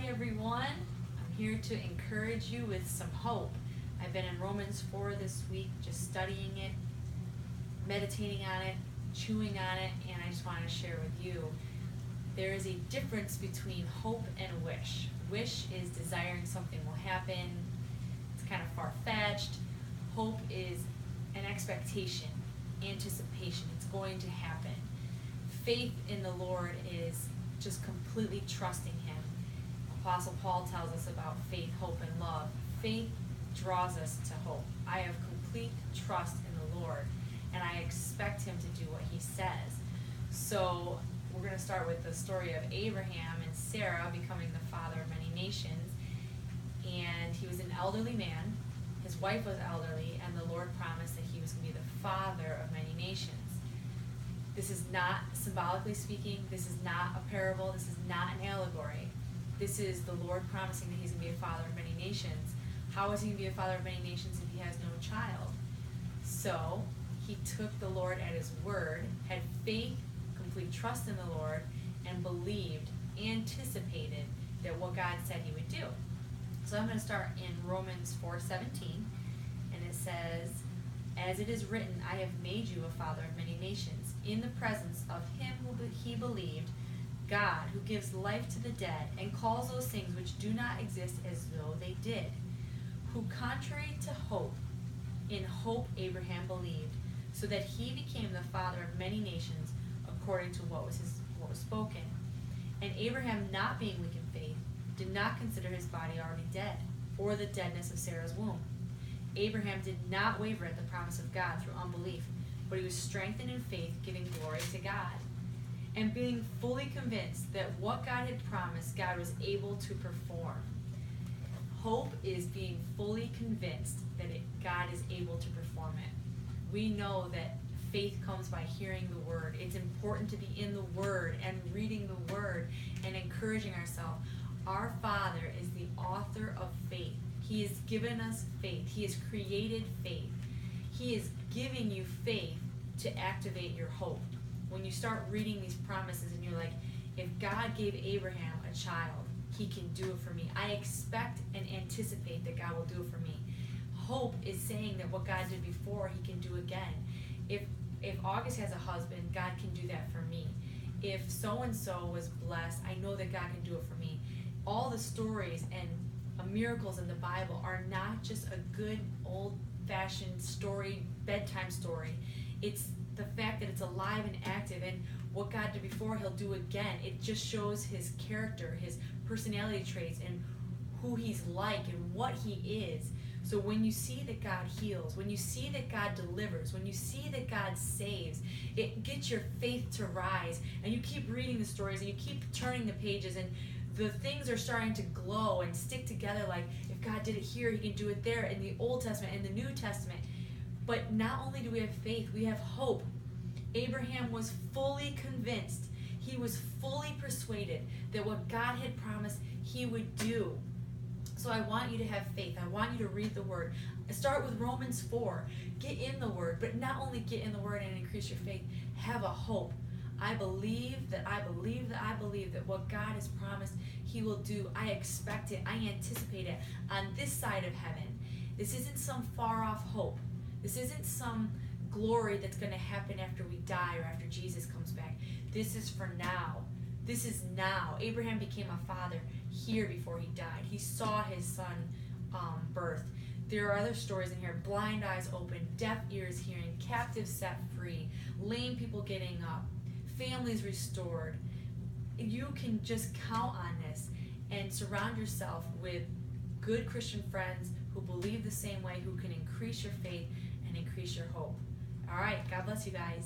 everyone. I'm here to encourage you with some hope. I've been in Romans 4 this week, just studying it, meditating on it, chewing on it, and I just want to share with you. There is a difference between hope and wish. Wish is desiring something will happen. It's kind of far-fetched. Hope is an expectation, anticipation. It's going to happen. Faith in the Lord is just completely trusting Him. Apostle Paul tells us about faith, hope, and love. Faith draws us to hope. I have complete trust in the Lord, and I expect Him to do what He says. So we're going to start with the story of Abraham and Sarah becoming the father of many nations. And he was an elderly man. His wife was elderly, and the Lord promised that he was going to be the father of many nations. This is not, symbolically speaking, this is not a parable. This is not an allegory. This is the Lord promising that He's going to be a father of many nations. How is He going to be a father of many nations if He has no child? So he took the Lord at His word, had faith, complete trust in the Lord, and believed, anticipated that what God said He would do. So I'm going to start in Romans 4:17, and it says, "As it is written, I have made you a father of many nations, in the presence of him who he believed, God, who gives life to the dead, and calls those things which do not exist as though they did, who contrary to hope, in hope Abraham believed, so that he became the father of many nations, according to what was spoken. And Abraham, not being weak in faith, did not consider his body already dead, or the deadness of Sarah's womb. Abraham did not waver at the promise of God through unbelief, but he was strengthened in faith, giving glory to God, and being fully convinced that what God had promised, God was able to perform." Hope is being fully convinced that God is able to perform it. We know that faith comes by hearing the Word. It's important to be in the Word and reading the Word and encouraging ourselves. Our Father is the author of faith. He has given us faith. He has created faith. He is giving you faith to activate your hope. When you start reading these promises and you're like, if God gave Abraham a child, He can do it for me. I expect and anticipate that God will do it for me. Hope is saying that what God did before, He can do again. If August has a husband, God can do that for me. If so-and-so was blessed, I know that God can do it for me. All the stories and miracles in the Bible are not just a good old-fashioned story, bedtime story. It's the fact that it's alive and active, and what God did before, He'll do again. It just shows His character, His personality traits, and who He's like and what He is. So when you see that God heals, when you see that God delivers, when you see that God saves, it gets your faith to rise, and you keep reading the stories, and you keep turning the pages, and the things are starting to glow and stick together. Like, if God did it here, He can do it there, in the Old Testament, in the New Testament. But not only do we have faith, we have hope. Abraham was fully convinced. He was fully persuaded that what God had promised, He would do. So I want you to have faith. I want you to read the Word. Start with Romans 4. Get in the Word, but not only get in the Word and increase your faith, have a hope. I believe that what God has promised, He will do. I expect it. I anticipate it on this side of heaven. This isn't some far-off hope. This isn't some glory that's going to happen after we die or after Jesus comes back. This is for now. This is now. Abraham became a father here before he died. He saw his son birth. There are other stories in here. Blind eyes open, deaf ears hearing, captives set free, lame people getting up, families restored. You can just count on this and surround yourself with good Christian friends who believe the same way, who can increase your faith and increase your hope. All right, God bless you guys.